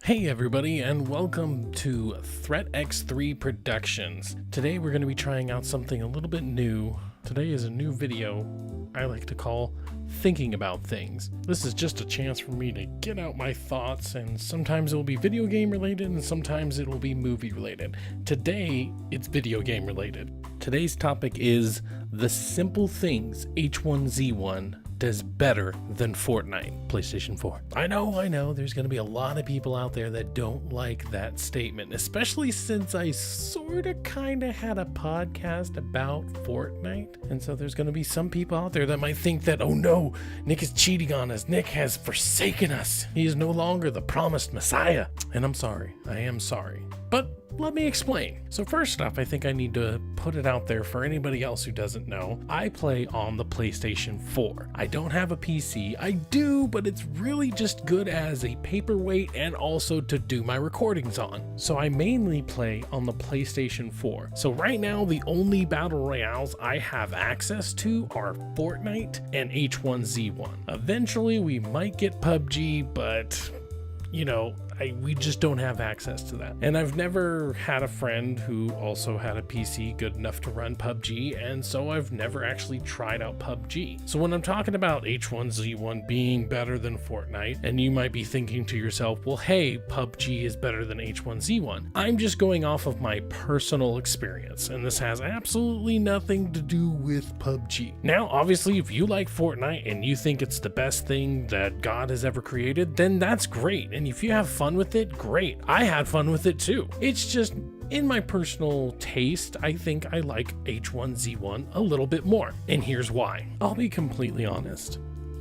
Hey everybody, and welcome to Threat X3 Productions. Today we're going to be trying out something a little bit new. Today is a new video I like to call Thinking About Things. This is just a chance for me to get out my thoughts, and sometimes it will be video game related and sometimes it will be movie related. Today it's video game related. Today's topic is the simple things H1Z1 does better than Fortnite, PlayStation 4. I know, there's going to be a lot of people out there that don't like that statement, especially since I sorta kinda had a podcast about Fortnite. And so there's going to be some people out there that might think that, oh no, Nick is cheating on us. Nick has forsaken us. He is no longer the promised Messiah. And I'm sorry. I am sorry. But let me explain. So first off, I think I need to put it out there for anybody else who doesn't know. I play on the PlayStation 4. I don't have a PC. I do, but it's really just good as a paperweight and also to do my recordings on. So I mainly play on the PlayStation 4. So right now, the only battle royales I have access to are Fortnite and H1Z1. Eventually, we might get PUBG, but we just don't have access to that. And I've never had a friend who also had a PC good enough to run PUBG, and so I've never actually tried out PUBG. So when I'm talking about H1Z1 being better than Fortnite, and you might be thinking to yourself, well, hey, PUBG is better than H1Z1. I'm just going off of my personal experience, and this has absolutely nothing to do with PUBG. Now, obviously, if you like Fortnite and you think it's the best thing that God has ever created, then that's great. And if you have fun with it, great. I had fun with it too. It's just, in my personal taste, I think I like H1Z1 a little bit more. And here's why. I'll be completely honest.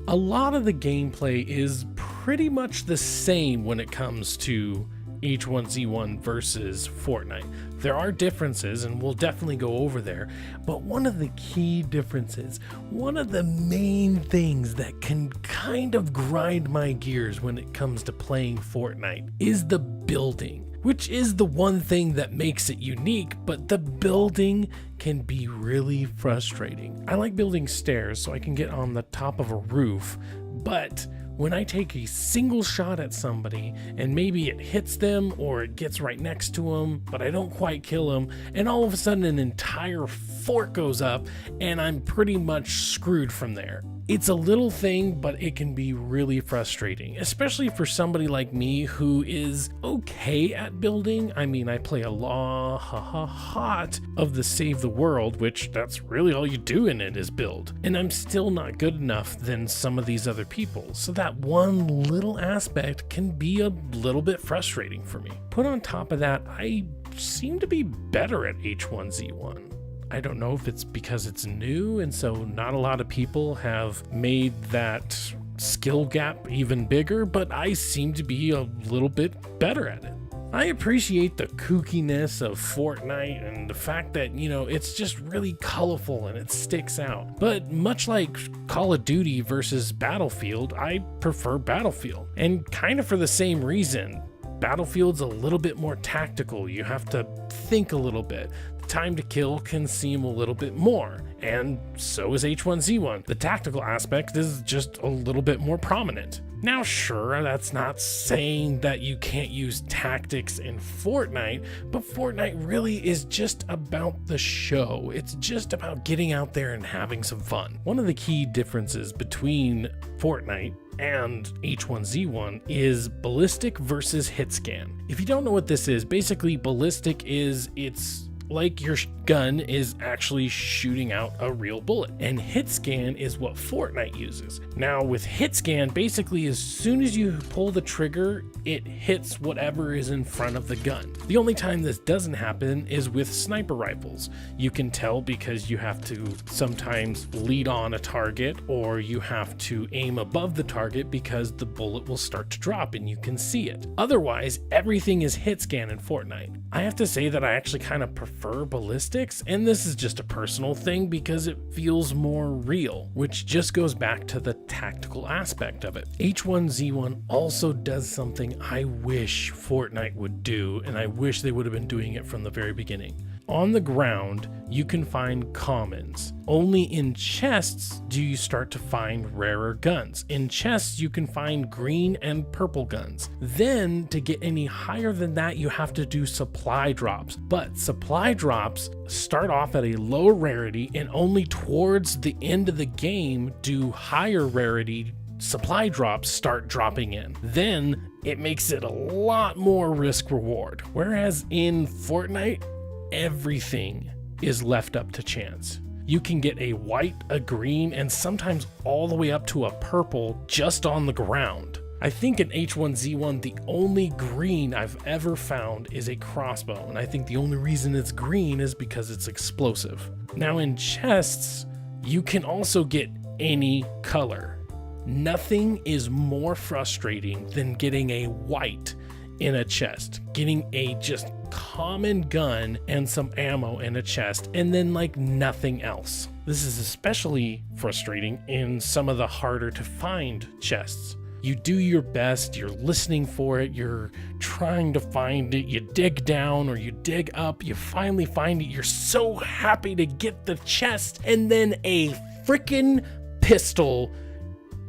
A lot of the gameplay is pretty much the same when it comes to H1Z1 versus Fortnite. There are differences, and we'll definitely go over there, but one of the key differences, one of the main things that can kind of grind my gears when it comes to playing Fortnite is the building, which is the one thing that makes it unique, but the building can be really frustrating. I like building stairs so I can get on the top of a roof, but when I take a single shot at somebody and maybe it hits them or it gets right next to them, but I don't quite kill them, and all of a sudden an entire fort goes up and I'm pretty much screwed from there. It's a little thing, but it can be really frustrating, especially for somebody like me who is okay at building. I mean, I play a lot of the Save the World, which that's really all you do in it is build. And I'm still not good enough than some of these other people. So that one little aspect can be a little bit frustrating for me. Put on top of that, I seem to be better at H1Z1. I don't know if it's because it's new and so not a lot of people have made that skill gap even bigger, but I seem to be a little bit better at it. I appreciate the kookiness of Fortnite and the fact that, it's just really colorful and it sticks out. But much like Call of Duty versus Battlefield, I prefer Battlefield. And kind of for the same reason. Battlefield's a little bit more tactical. You have to think a little bit. The time to kill can seem a little bit more, and so is H1Z1. The tactical aspect is just a little bit more prominent. Now, sure, that's not saying that you can't use tactics in Fortnite, but Fortnite really is just about the show. It's just about getting out there and having some fun. One of the key differences between Fortnite and H1Z1 is ballistic versus hit scan. If you don't know what this is, basically ballistic is it's like your gun is actually shooting out a real bullet, and hit scan is what Fortnite uses. Now with hit scan, basically as soon as you pull the trigger, it hits whatever is in front of the gun. The only time this doesn't happen is with sniper rifles. You can tell because you have to sometimes lead on a target, or you have to aim above the target because the bullet will start to drop and you can see it. Otherwise, everything is hit scan in Fortnite. I have to say that I actually kind of prefer ballistics, and this is just a personal thing because it feels more real, which just goes back to the tactical aspect of it. H1Z1 also does something I wish Fortnite would do, and I wish they would have been doing it from the very beginning. On the ground, you can find commons. Only in chests do you start to find rarer guns. In chests, you can find green and purple guns. Then, to get any higher than that, you have to do supply drops. But supply drops start off at a lower rarity, and only towards the end of the game do higher rarity supply drops start dropping in. Then, it makes it a lot more risk reward. Whereas in Fortnite, everything is left up to chance. You can get a white, a green, and sometimes all the way up to a purple just on the ground. I think in H1Z1, the only green I've ever found is a crossbow, and I think the only reason it's green is because it's explosive. Now in chests, you can also get any color. Nothing is more frustrating than getting a white in a chest, getting a just common gun and some ammo in a chest, and then like nothing else. This is especially frustrating in some of the harder to find chests. You do your best, you're listening for it, you're trying to find it, you dig down or you dig up, you finally find it, you're so happy to get the chest, and then a freaking pistol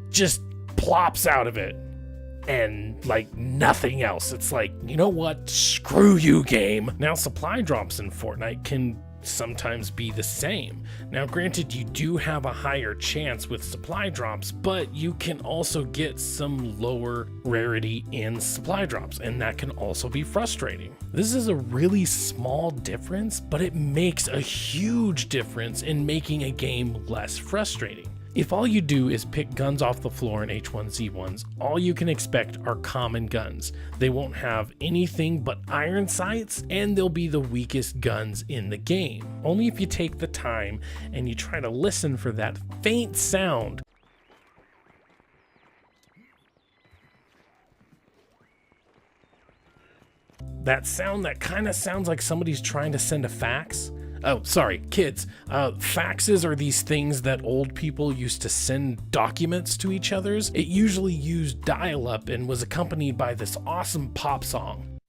just plops out of it. And like nothing else. It's like, you know what? Screw you, game. Now, supply drops in Fortnite can sometimes be the same. Now, granted, you do have a higher chance with supply drops, but you can also get some lower rarity in supply drops, and that can also be frustrating. This is a really small difference, but it makes a huge difference in making a game less frustrating. If all you do is pick guns off the floor in H1Z1s, all you can expect are common guns. They won't have anything but iron sights, and they'll be the weakest guns in the game. Only if you take the time and you try to listen for that faint sound. That sound that kind of sounds like somebody's trying to send a fax. Oh, sorry, kids. Faxes are these things that old people used to send documents to each other's. It usually used dial-up and was accompanied by this awesome pop song.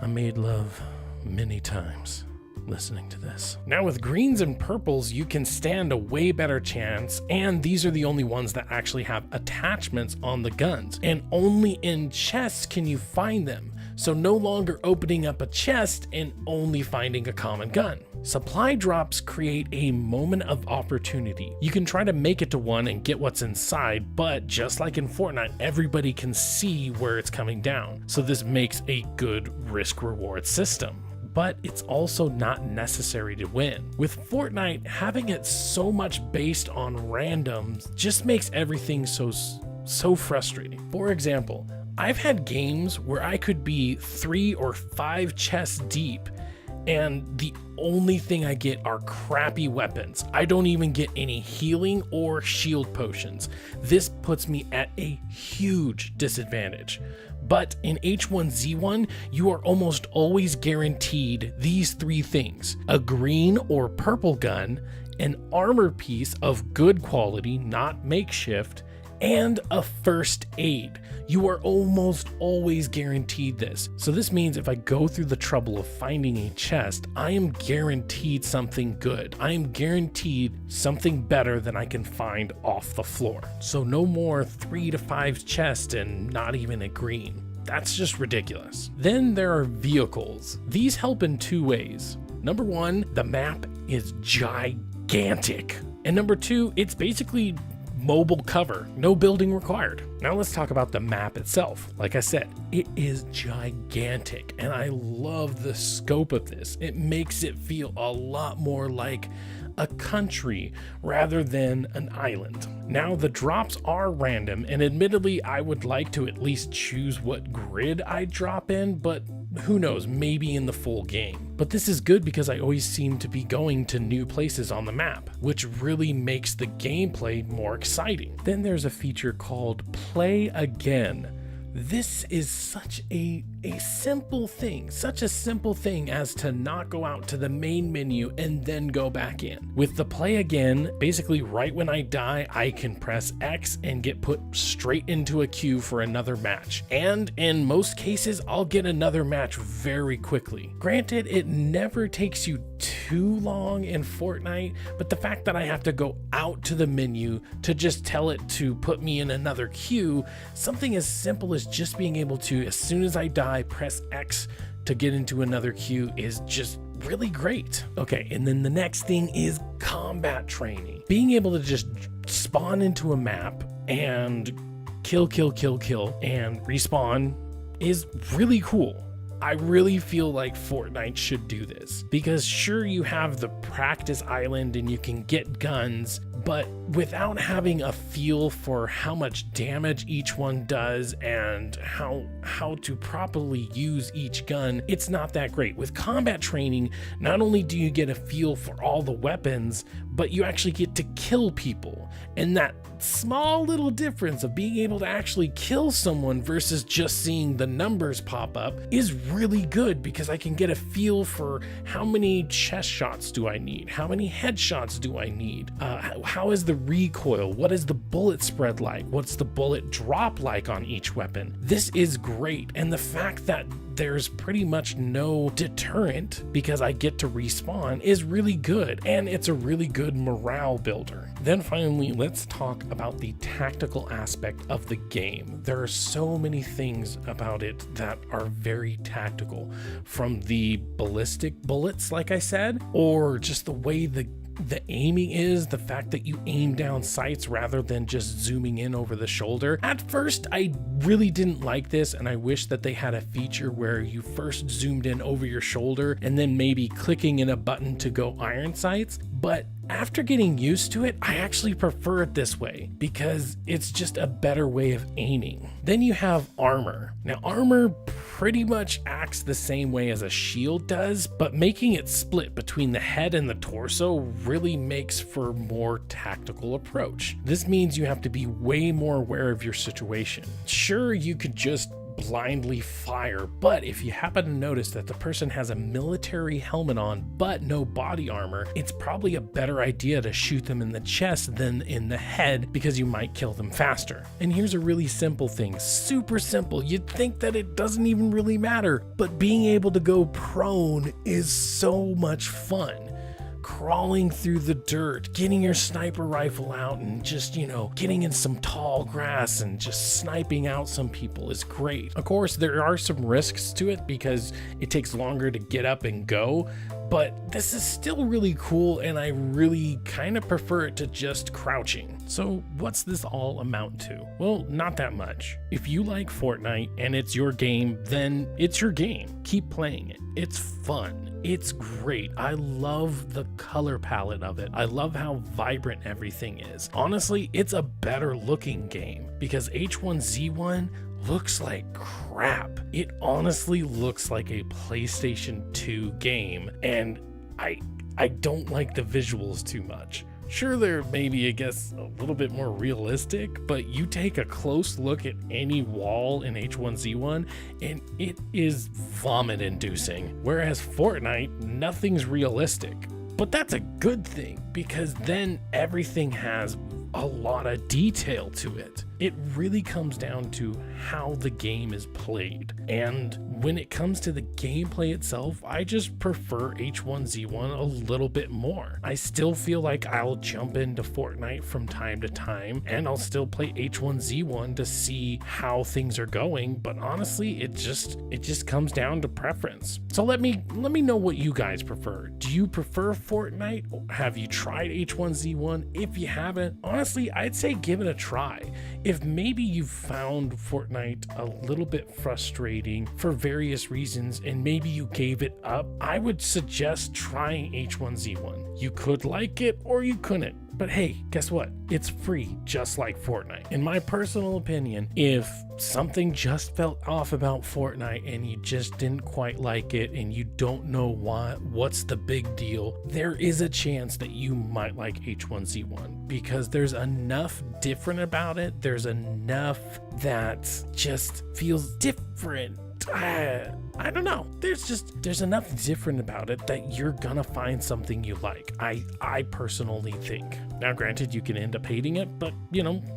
I made love many times listening to this. Now with greens and purples, you can stand a way better chance, and these are the only ones that actually have attachments on the guns, and only in chests can you find them. So no longer opening up a chest and only finding a common gun. Supply drops create a moment of opportunity. You can try to make it to one and get what's inside, but just like in Fortnite, everybody can see where it's coming down. So this makes a good risk-reward system. But it's also not necessary to win. With Fortnite, having it so much based on randoms just makes everything so frustrating. For example, I've had games where I could be 3 or 5 chests deep, and the only thing I get are crappy weapons. I don't even get any healing or shield potions. This puts me at a huge disadvantage. But in H1Z1, you are almost always guaranteed these 3 things: a green or purple gun, an armor piece of good quality, not makeshift, and a first aid. You are almost always guaranteed this. So this means if I go through the trouble of finding a chest, I am guaranteed something good. I am guaranteed something better than I can find off the floor. So no more 3 to 5 chests and not even a green. That's just ridiculous. Then there are vehicles. These help in 2 ways. Number 1, the map is gigantic. And number 2, it's basically mobile cover, no building required. Now let's talk about the map itself. Like I said, it is gigantic, and I love the scope of this. It makes it feel a lot more like a country rather than an island. Now the drops are random, and admittedly I would like to at least choose what grid I drop in, but who knows, maybe in the full game. But this is good because I always seem to be going to new places on the map, which really makes the gameplay more exciting. Then there's a feature called Play Again. This is such a a simple thing, such a simple thing as to not go out to the main menu and then go back in. With the play again, basically right when I die, I can press X and get put straight into a queue for another match. And in most cases, I'll get another match very quickly. Granted, it never takes you too long in Fortnite, but the fact that I have to go out to the menu to just tell it to put me in another queue, something as simple as just being able to, as soon as I die, press X to get into another queue is just really great. Okay, and then the next thing is combat training. Being able to just spawn into a map and kill, and respawn is really cool. I really feel like Fortnite should do this, because sure, you have the practice island and you can get guns, but without having a feel for how much damage each one does and how to properly use each gun, it's not that great. With combat training, not only do you get a feel for all the weapons, but you actually get to kill people. And that small little difference of being able to actually kill someone versus just seeing the numbers pop up is really good, because I can get a feel for how many chest shots do I need, how many headshots do I need, how is the recoil, what is the bullet spread like, what's the bullet drop like on each weapon. This is great, and the fact that there's pretty much no deterrent because I get to respawn is really good, and it's a really good morale builder. Then finally, let's talk about the tactical aspect of the game. There are so many things about it that are very tactical, from the ballistic bullets, like I said, or just the way the aiming is, the fact that you aim down sights rather than just zooming in over the shoulder. At first, I really didn't like this, and I wish that they had a feature where you first zoomed in over your shoulder and then maybe clicking in a button to go iron sights. But after getting used to it, I actually prefer it this way because it's just a better way of aiming. Then you have armor. Now, armor pretty much acts the same way as a shield does, but making it split between the head and the torso really makes for a more tactical approach. This means you have to be way more aware of your situation. Sure, you could just blindly fire, but if you happen to notice that the person has a military helmet on but no body armor, it's probably a better idea to shoot them in the chest than in the head, because you might kill them faster. And here's a really simple thing, super simple. You'd think that it doesn't even really matter, but being able to go prone is so much fun. Crawling through the dirt, getting your sniper rifle out and just, getting in some tall grass and just sniping out some people is great. Of course, there are some risks to it because it takes longer to get up and go, but this is still really cool, and I really kind of prefer it to just crouching. So what's this all amount to? Well, not that much. If you like Fortnite and it's your game, then it's your game. Keep playing it. It's fun. It's great. I love the color palette of it. I love how vibrant everything is. Honestly, it's a better looking game because H1Z1 looks like crap. It honestly looks like a PlayStation 2 game, and I don't like the visuals too much. Sure, they're maybe, I guess, a little bit more realistic, but you take a close look at any wall in H1Z1 and it is vomit inducing. Whereas Fortnite, nothing's realistic. But that's a good thing, because then everything has a lot of detail to it. It really comes down to how the game is played. And when it comes to the gameplay itself, I just prefer H1Z1 a little bit more. I still feel like I'll jump into Fortnite from time to time, and I'll still play H1Z1 to see how things are going, but honestly, it just comes down to preference. So let me know what you guys prefer. Do you prefer Fortnite? Have you tried H1Z1? If you haven't, honestly, I'd say give it a try. If maybe you've found Fortnite a little bit frustrating for various reasons and maybe you gave it up, I would suggest trying H1Z1. You could like it or you couldn't. But hey, guess what? It's free, just like Fortnite. In my personal opinion, if something just felt off about Fortnite and you just didn't quite like it and you don't know what's the big deal, there is a chance that you might like H1Z1 because there's enough different about it. There's enough that just feels different I don't know. There's enough different about it that you're gonna find something you like. I personally think. Now, granted, you can end up hating it, but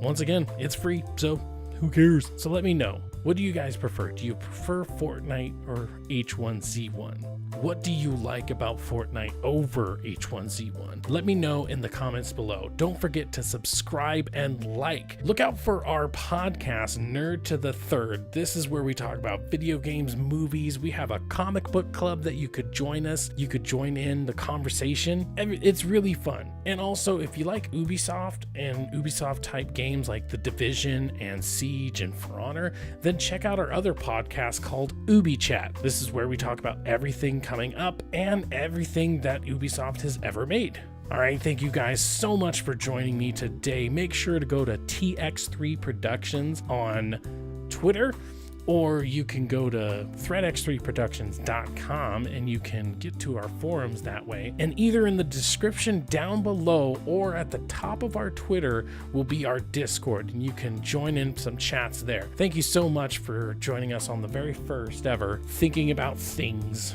once again, it's free, so who cares? So let me know. What do you guys prefer? Do you prefer Fortnite or H1Z1? What do you like about Fortnite over H1Z1? Let me know in the comments below. Don't forget to subscribe and like. Look out for our podcast, Nerd to the Third. This is where we talk about video games, movies. We have a comic book club that you could join us. You could join in the conversation. It's really fun. And also, if you like Ubisoft and Ubisoft type games like The Division and Siege and For Honor, then check out our other podcast called Ubi Chat. This is where we talk about everything coming up and everything that Ubisoft has ever made. All right, thank you guys so much for joining me today. Make sure to go to TX3 Productions on Twitter, or you can go to threatx3productions.com and you can get to our forums that way. And either in the description down below or at the top of our Twitter will be our Discord, and you can join in some chats there. Thank you so much for joining us on the very first ever Thinking About Things